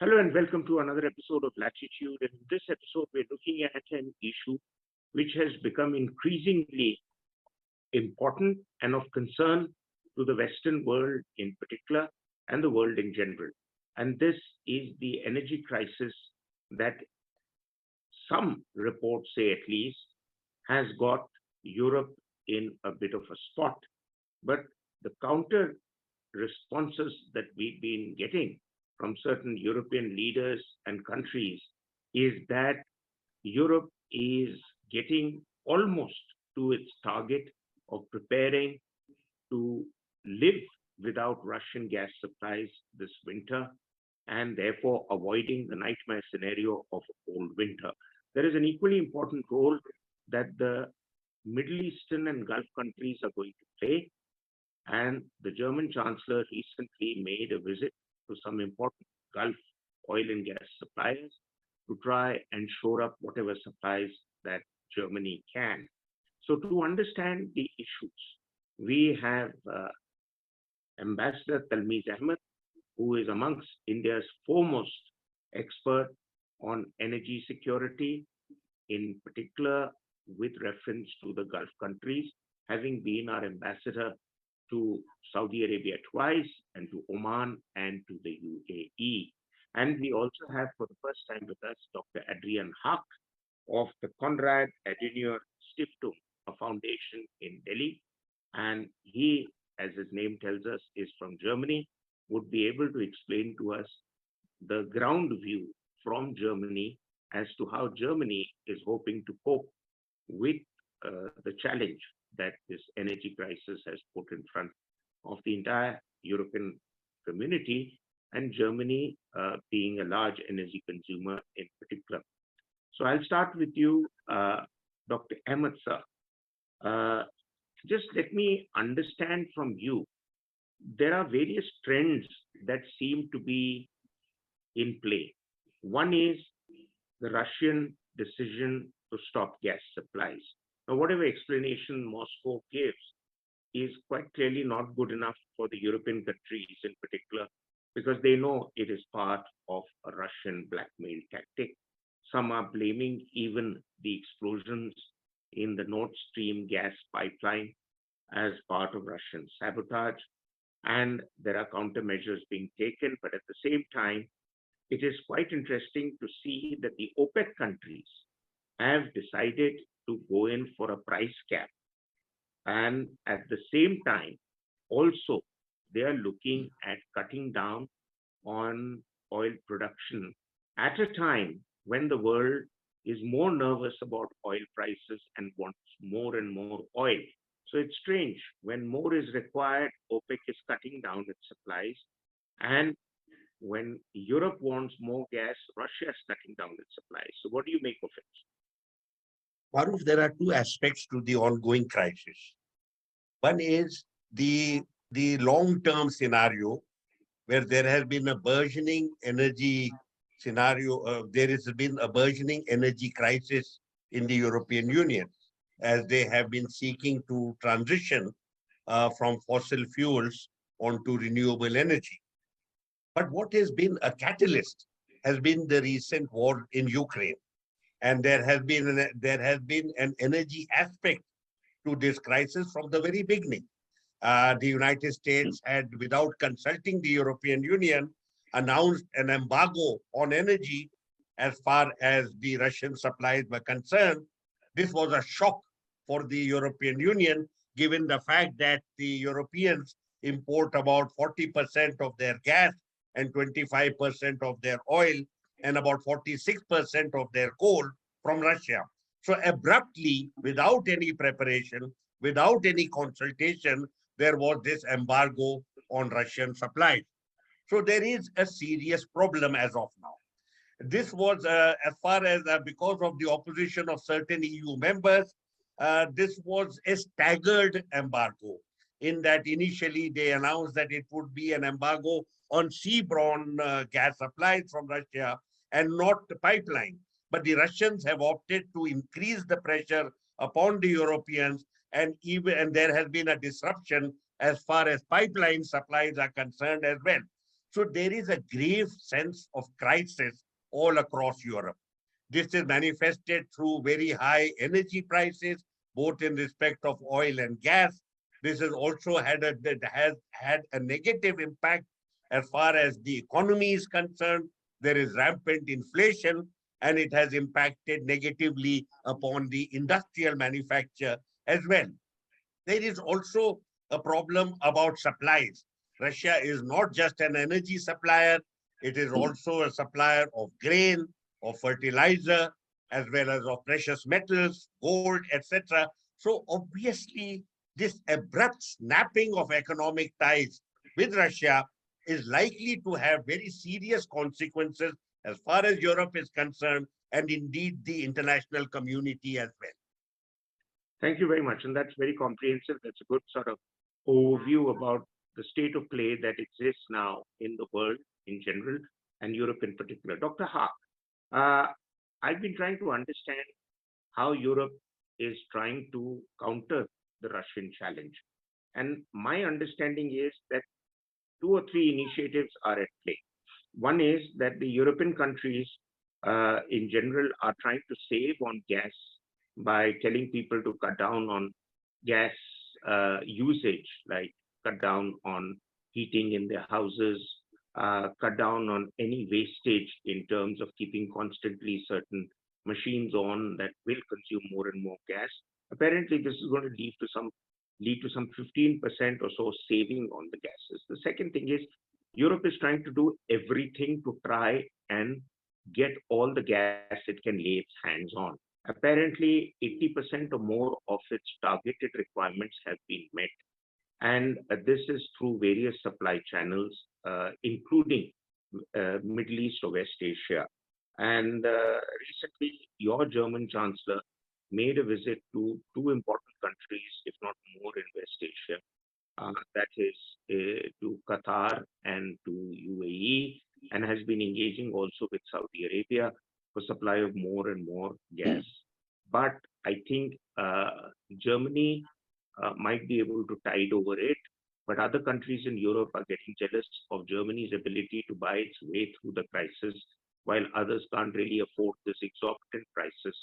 Hello and welcome to another episode of Latitude. In this episode, we're looking at an issue which has become increasingly important and of concern to the Western world in particular and the world in general. And this is the energy crisis that some reports say at least has got Europe in a bit of a spot. But the counter responses that we've been getting from certain European leaders and countries is that Europe is getting almost to its target of preparing to live without Russian gas supplies this winter and therefore avoiding the nightmare scenario of a cold winter. There is an equally important role that the Middle Eastern and Gulf countries are going to play. And the German Chancellor recently made a visit to some important Gulf oil and gas suppliers to try and shore up whatever supplies that Germany can. So to understand the issues, we have Ambassador Talmiz Ahmad, who is amongst India's foremost expert on energy security, in particular with reference to the Gulf countries, having been our ambassador to Saudi Arabia twice and to Oman and to the UAE. And we also have for the first time with us Dr. Adrian Haack of the Konrad Adenauer Stiftung, a foundation in Delhi. And he, as his name tells us, is from Germany, would be able to explain to us the ground view from Germany as to how Germany is hoping to cope with the challenge that this energy crisis has put in front of the entire European community, and Germany being a large energy consumer in particular. So I'll start with you, Dr. Ahmad sir. Just let me understand from you, there are various trends that seem to be in play. One is the Russian decision to stop gas supplies. Now, whatever explanation Moscow gives is quite clearly not good enough for the European countries in particular, because they know it is part of a Russian blackmail tactic. Some are blaming even the explosions in the Nord Stream gas pipeline as part of Russian sabotage. And there are countermeasures being taken, but at the same time, it is quite interesting to see that the OPEC countries have decided to go in for a price cap. And at the same time, also, they are looking at cutting down on oil production at a time when the world is more nervous about oil prices and wants more and more oil. So it's strange, when more is required, OPEC is cutting down its supplies. And when Europe wants more gas, Russia is cutting down its supplies. So what do you make of it? Maroof, there are two aspects to the ongoing crisis. One is the long-term scenario where there has been a burgeoning energy scenario. There has been a burgeoning energy crisis in the European Union as they have been seeking to transition from fossil fuels onto renewable energy. But what has been a catalyst has been the recent war in Ukraine. And there has been an energy aspect to this crisis from the very beginning. The United States had, without consulting the European Union, announced an embargo on energy as far as the Russian supplies were concerned. This was a shock for the European Union, given the fact that the Europeans import about 40% of their gas and 25% of their oil and about 46% of their coal from Russia. So abruptly, without any preparation, without any consultation, there was this embargo on Russian supplies. So there is a serious problem as of now. This was as far as because of the opposition of certain EU members, this was a staggered embargo in that initially they announced that it would be an embargo on seaborne gas supplies from Russia and not the pipeline. But the Russians have opted to increase the pressure upon the Europeans, and there has been a disruption as far as pipeline supplies are concerned as well. So there is a grave sense of crisis all across Europe. This is manifested through very high energy prices, both in respect of oil and gas. This has also has had a negative impact as far as the economy is concerned. There is rampant inflation, and it has impacted negatively upon the industrial manufacture as well. There is also a problem about supplies. Russia is not just an energy supplier, it is also a supplier of grain, of fertilizer, as well as of precious metals, gold, etc. So obviously, this abrupt snapping of economic ties with Russia is likely to have very serious consequences as far as Europe is concerned, and indeed the international community as well. Thank you very much. And that's very comprehensive. That's a good sort of overview about the state of play that exists now in the world in general and Europe in particular. Dr. Haack, I've been trying to understand how Europe is trying to counter the Russian challenge. And my understanding is that two or three initiatives are at play. One is that the European countries in general are trying to save on gas by telling people to cut down on gas usage, like cut down on heating in their houses, cut down on any wastage in terms of keeping constantly certain machines on that will consume more and more gas. Apparently, this is going to lead to some 15% or so saving on the gases. The second thing is Europe is trying to do everything to try and get all the gas it can lay its hands on. Apparently, 80% or more of its targeted requirements have been met. And this is through various supply channels, including Middle East or West Asia. And recently, your German Chancellor made a visit to two important countries, if not more, in West Asia. That is to Qatar and to UAE, and has been engaging also with Saudi Arabia for supply of more and more gas. But I think Germany might be able to tide over it, but other countries in Europe are getting jealous of Germany's ability to buy its way through the crisis, while others can't really afford this exorbitant prices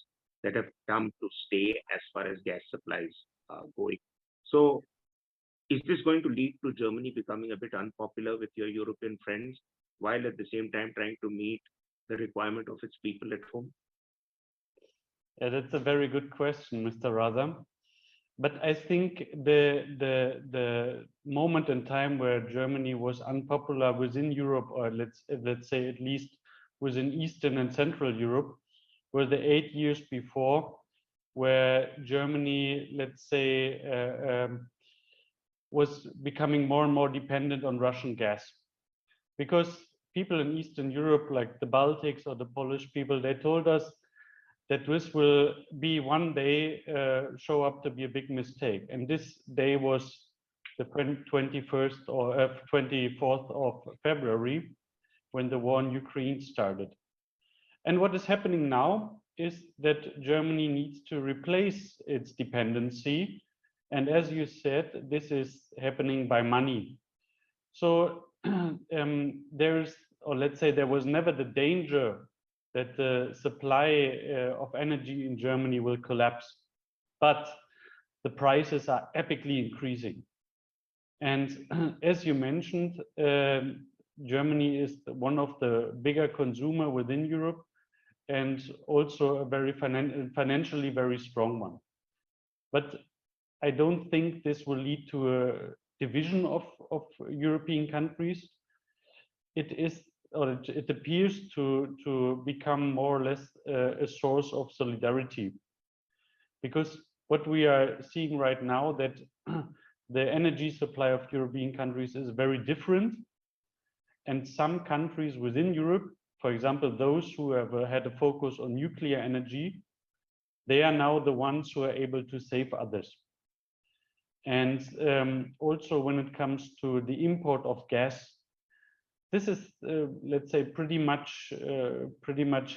that have come to stay as far as gas supplies are going. So is this going to lead to Germany becoming a bit unpopular with your European friends, while at the same time trying to meet the requirement of its people at home? Yeah, that's a very good question, Mr. Raza. But I think the moment in time where Germany was unpopular within Europe, or let's say at least within Eastern and Central Europe, were the 8 years before, where Germany, let's say, was becoming more and more dependent on Russian gas. Because people in Eastern Europe, like the Baltics or the Polish people, they told us that this will be one day show up to be a big mistake. And this day was the 21st or 24th of February, when the war in Ukraine started. And what is happening now is that Germany needs to replace its dependency. And as you said, this is happening by money. So there's, or let's say there was never the danger that the supply of energy in Germany will collapse, but the prices are epically increasing. And as you mentioned, Germany is one of the bigger consumer within Europe, and also a very financially very strong one. But I don't think this will lead to a division of European countries. It is, or it appears to become more or less a source of solidarity, because what we are seeing right now, that the energy supply of European countries is very different, and some countries within Europe, for example, those who have had a focus on nuclear energy, they are now the ones who are able to save others. And also when it comes to the import of gas, this is, let's say, pretty much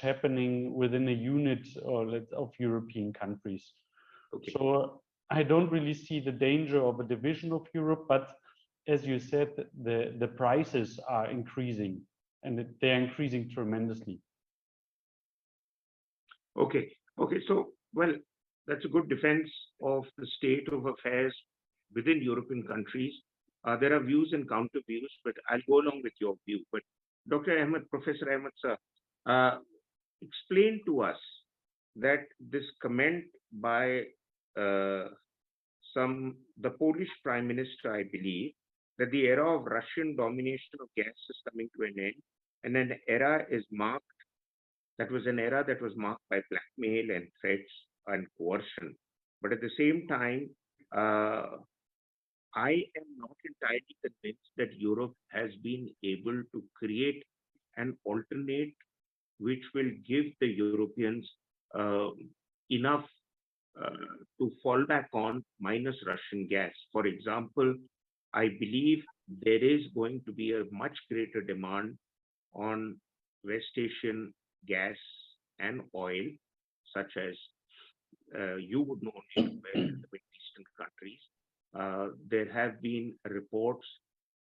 happening within a unit of European countries. Okay. So I don't really see the danger of a division of Europe, but as you said, the prices are increasing, and they are increasing tremendously. Okay, okay. So, well, that's a good defense of the state of affairs within European countries. There are views and counter views, but I'll go along with your view. But Dr. Ahmad, Professor Ahmad, sir, explain to us that this comment by the Polish Prime Minister, I believe, that the era of Russian domination of gas is coming to an end, and an era is marked. That was an era that was marked by blackmail and threats and coercion. But at the same time, I am not entirely convinced that Europe has been able to create an alternate which will give the Europeans enough to fall back on minus Russian gas. For example, I believe there is going to be a much greater demand on West Asian gas and oil, such as you would know only in the Middle Eastern countries. There have been reports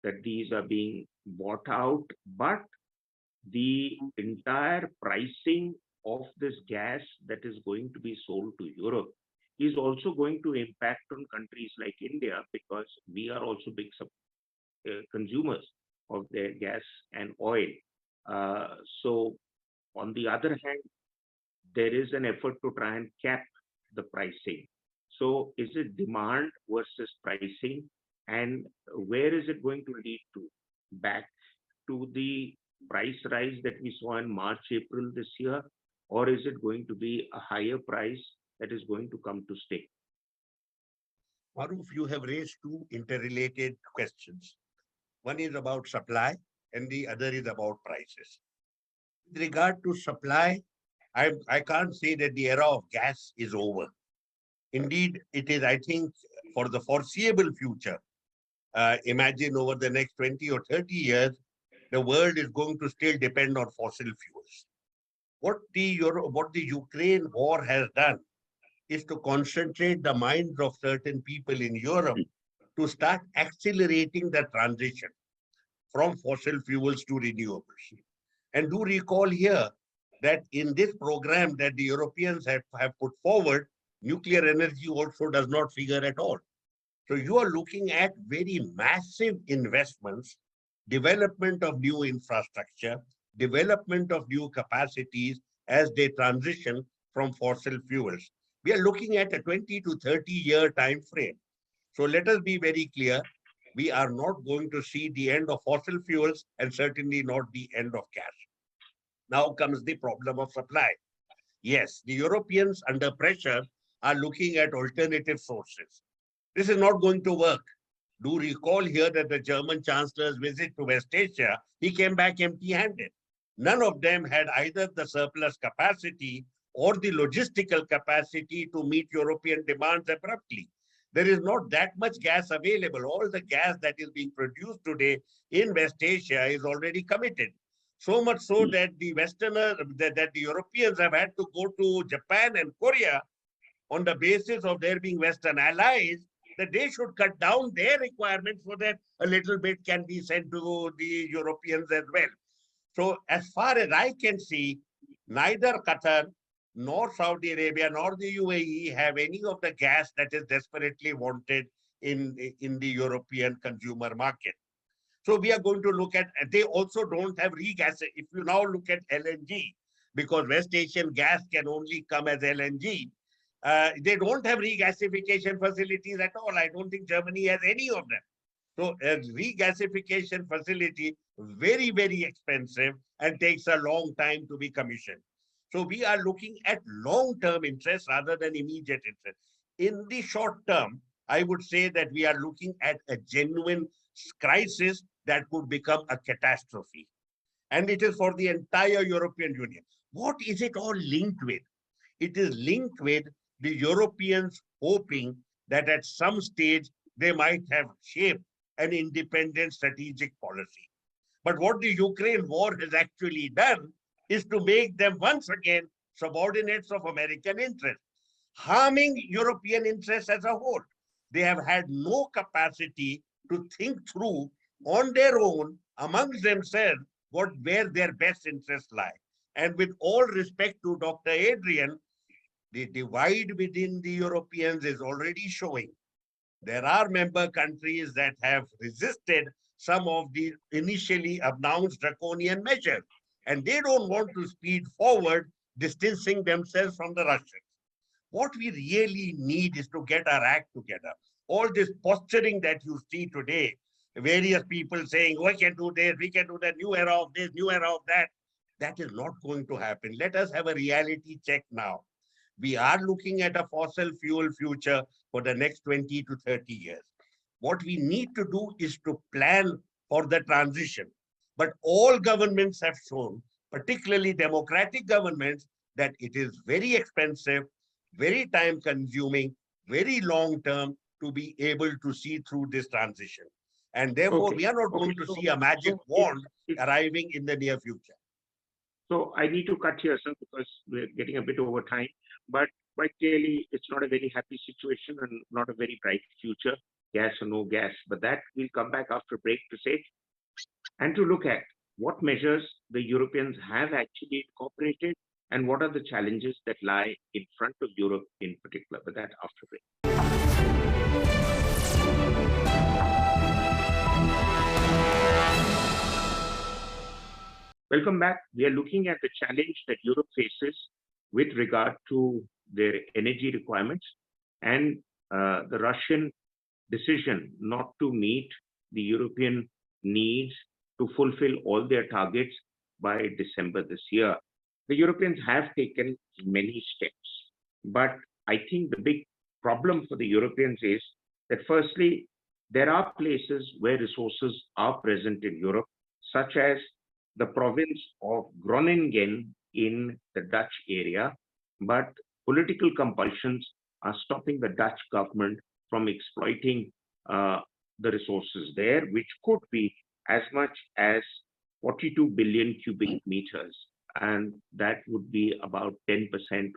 that these are being bought out, but the entire pricing of this gas that is going to be sold to Europe is also going to impact on countries like India, because we are also big consumers of their gas and oil. So on the other hand, there is an effort to try and cap the pricing. So is it demand versus pricing? And where is it going to lead to? Back to the price rise that we saw in March, April this year? Or is it going to be a higher price that is going to come to stay? Maroof, you have raised two interrelated questions. One is about supply and the other is about prices. With regard to supply, I can't say that the era of gas is over. Indeed, it is, I think, for the foreseeable future. Imagine over the next 20 or 30 years, the world is going to still depend on fossil fuels. What the Ukraine war has done is to concentrate the minds of certain people in Europe to start accelerating the transition from fossil fuels to renewables. And do recall here that in this program that the Europeans have put forward, nuclear energy also does not figure at all. So you are looking at very massive investments, development of new infrastructure, development of new capacities as they transition from fossil fuels. We are looking at a 20 to 30 year time frame. So let us be very clear. We are not going to see the end of fossil fuels and certainly not the end of gas. Now comes the problem of supply. Yes, the Europeans under pressure are looking at alternative sources. This is not going to work. Do recall here that the German Chancellor's visit to West Asia, he came back empty-handed. None of them had either the surplus capacity or the logistical capacity to meet European demands abruptly. There is not that much gas available. All the gas that is being produced today in West Asia is already committed. So much so that the Westerners, that the Europeans have had to go to Japan and Korea on the basis of there being Western allies, that they should cut down their requirements so that a little bit can be sent to the Europeans as well. So as far as I can see, neither Qatar nor Saudi Arabia nor the UAE have any of the gas that is desperately wanted in the European consumer market. So we are going to look at, they also don't have regas. If you now look at LNG, because West Asian gas can only come as LNG, they don't have regasification facilities at all. I don't think Germany has any of them. So a regasification facility, very, very expensive and takes a long time to be commissioned. So we are looking at long-term interest rather than immediate interest. In the short term, I would say that we are looking at a genuine crisis that could become a catastrophe. And it is for the entire European Union. What is it all linked with? It is linked with the Europeans hoping that at some stage they might have shaped an independent strategic policy. But what the Ukraine war has actually done is to make them once again subordinates of American interests, harming European interests as a whole. They have had no capacity to think through on their own amongst themselves where their best interests lie. And with all respect to Dr. Adrian, the divide within the Europeans is already showing. There are member countries that have resisted some of the initially announced draconian measures, and they don't want to speed forward, distancing themselves from the Russians. What we really need is to get our act together. All this posturing that you see today, various people saying, we can do this, we can do that, new era of this, new era of that, that is not going to happen. Let us have a reality check now. We are looking at a fossil fuel future for the next 20 to 30 years. What we need to do is to plan for the transition. But all governments have shown, particularly democratic governments, that it is very expensive, very time consuming, very long term to be able to see through this transition. And therefore, we are not going to see a magic wand arriving in the near future. So I need to cut here, sir, because we're getting a bit over time. But quite clearly, it's not a very happy situation and not a very bright future, gas or no gas. But that we'll come back after break to say, and to look at what measures the Europeans have actually incorporated and what are the challenges that lie in front of Europe in particular. But that after break. Welcome back. We are looking at the challenge that Europe faces with regard to their energy requirements and the Russian decision not to meet the European needs to fulfill all their targets by December this year. The Europeans have taken many steps, but I think the big problem for the Europeans is that firstly, there are places where resources are present in Europe, such as the province of Groningen in the Dutch area, but political compulsions are stopping the Dutch government from exploiting the resources there, which could be as much as 42 billion cubic meters, and that would be about 10%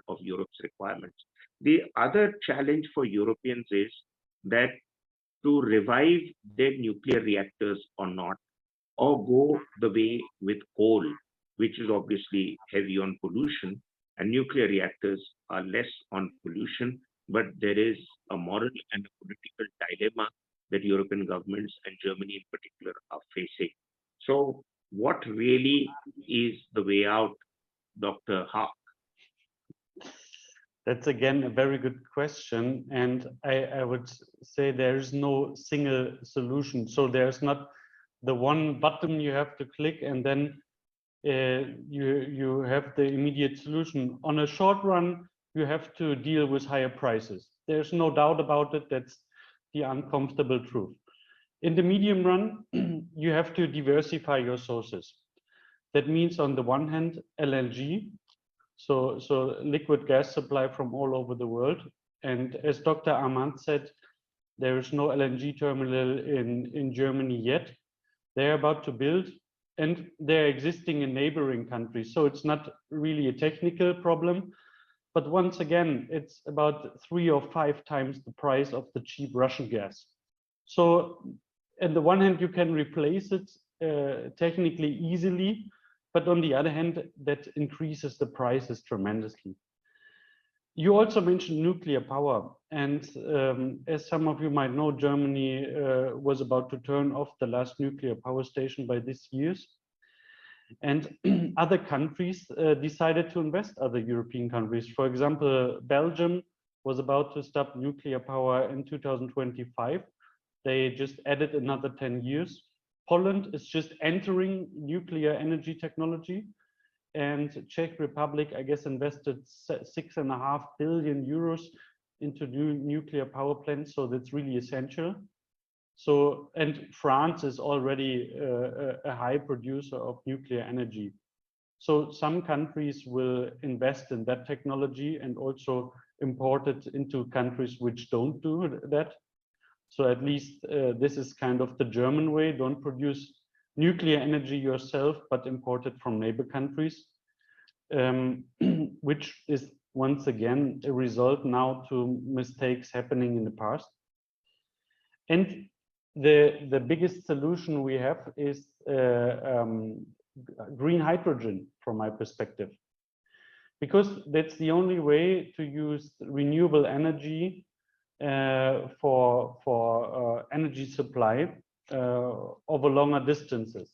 of Europe's requirements. The other challenge for Europeans is that to revive their nuclear reactors or not, or go the way with coal, which is obviously heavy on pollution, and nuclear reactors are less on pollution, but there is a moral and a political dilemma that European governments and Germany in particular are facing. So what really is the way out, Dr. Haack? That's again a very good question. And I would say there is no single solution. So there's not the one button you have to click and then you have the immediate solution. On a short run, you have to deal with higher prices. There's no doubt about it. That's the uncomfortable truth. In the medium run, you have to diversify your sources. That means on the one hand, LNG, so liquid gas supply from all over the world. And as Dr. Ahmad said, there is no LNG terminal in Germany yet. They're about to build, and they're existing in neighboring countries. So it's not really a technical problem, but once again, it's about 3 or 5 times the price of the cheap Russian gas. So on the one hand, you can replace it technically easily, but on the other hand, that increases the prices tremendously. You also mentioned nuclear power, and as some of you might know, Germany was about to turn off the last nuclear power station by this year. And other countries decided to invest, other European countries. For example, Belgium was about to stop nuclear power in 2025. They just added another 10 years. Poland is just entering nuclear energy technology. And Czech Republic, I guess, invested 6.5 billion euros into new nuclear power plants. So that's really essential. So, and France is already a high producer of nuclear energy. So some countries will invest in that technology and also import it into countries which don't do that. So at least this is kind of the German way. Don't produce nuclear energy yourself, but import it from neighbor countries, which is once again a result now to mistakes happening in the past. And the biggest solution we have is green hydrogen, from my perspective, because that's the only way to use renewable energy for energy supply over longer distances.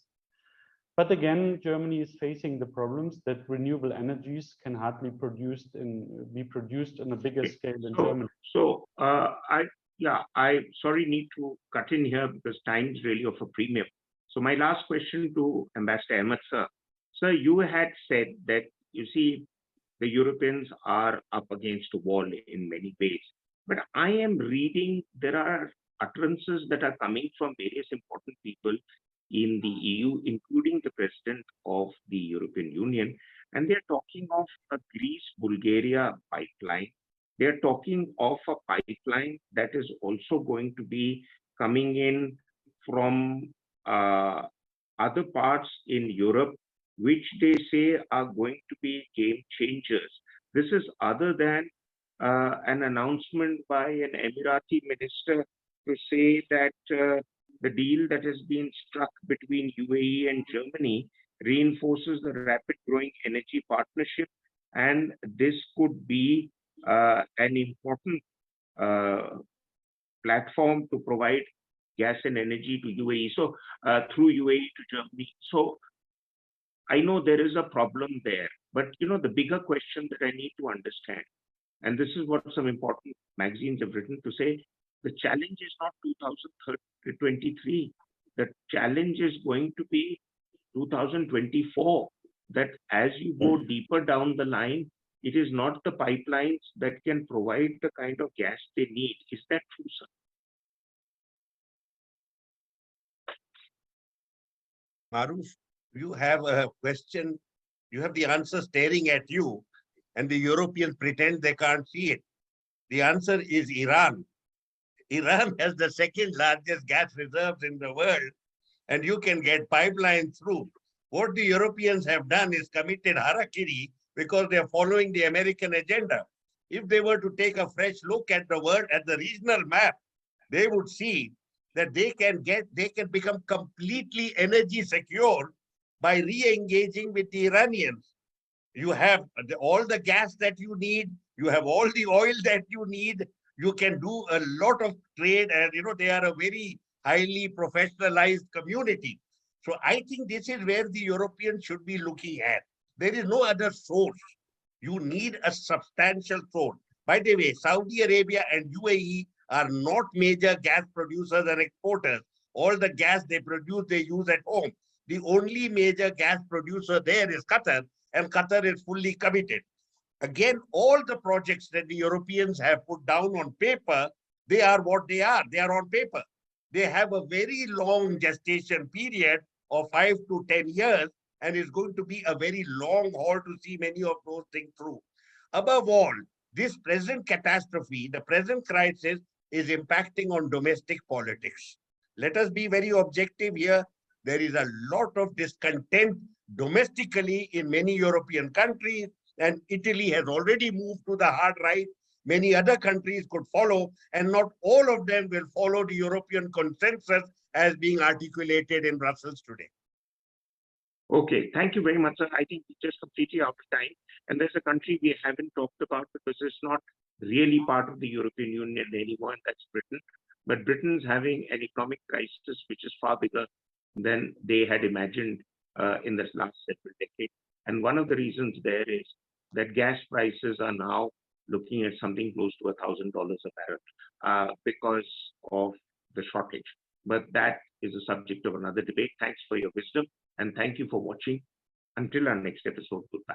But again, Germany is facing the problems that renewable energies can hardly be produced on a bigger scale in Germany. So I sorry need to cut in here because time is really of a premium. So my last question to Ambassador Ahmad, sir. Sir, you had said that, you see, the Europeans are up against a wall in many ways. But I am reading there are utterances that are coming from various important people in the EU, including the president of the European Union, and they're talking of a Greece-Bulgaria pipeline. They're talking of a pipeline that is also going to be coming in from other parts in Europe, which they say are going to be game changers. This is other than an announcement by an Emirati minister to say that the deal that has been struck between UAE and Germany reinforces the rapid growing energy partnership, and this could be an important platform to provide gas and energy to UAE. So through UAE to Germany. So I know there is a problem there, but the bigger question that I need to understand, and this is what some important magazines have written to say, the challenge is not 2023. The challenge is going to be 2024, that as you go deeper down the line, it is not the pipelines that can provide the kind of gas they need. Is that true, sir? Maroof, you have a question, you have the answer staring at you, and the Europeans pretend they can't see it. The answer is Iran. Iran has the second largest gas reserves in the world, and you can get pipelines through. What the Europeans have done is committed harakiri because they are following the American agenda. If they were to take a fresh look at the world, at the regional map, they would see that they can become completely energy secure by re-engaging with the Iranians. You have all the gas that you need, you have all the oil that you need, you can do a lot of trade, and they are a very highly professionalized community. So I think this is where the Europeans should be looking at. There is no other source. You need a substantial source. By the way, Saudi Arabia and UAE are not major gas producers and exporters. All the gas they produce, they use at home. The only major gas producer there is Qatar, and Qatar is fully committed. Again, all the projects that the Europeans have put down on paper, they are what they are. They are on paper. They have a very long gestation period of 5 to 10 years, and it's going to be a very long haul to see many of those things through. Above all, this present catastrophe, the present crisis, is impacting on domestic politics. Let us be very objective here. There is a lot of discontent domestically in many European countries, and Italy has already moved to the hard right. Many other countries could follow, and not all of them will follow the European consensus as being articulated in Brussels today. Okay, thank you very much, sir. I think we're just completely out of time. And there's a country we haven't talked about because it's not really part of the European Union anymore, and that's Britain. But Britain's having an economic crisis which is far bigger than they had imagined in the last several decades. And one of the reasons there is that gas prices are now looking at something close to $1,000 a barrel because of the shortage. But that is a subject of another debate. Thanks for your wisdom, and thank you for watching. Until our next episode, goodbye.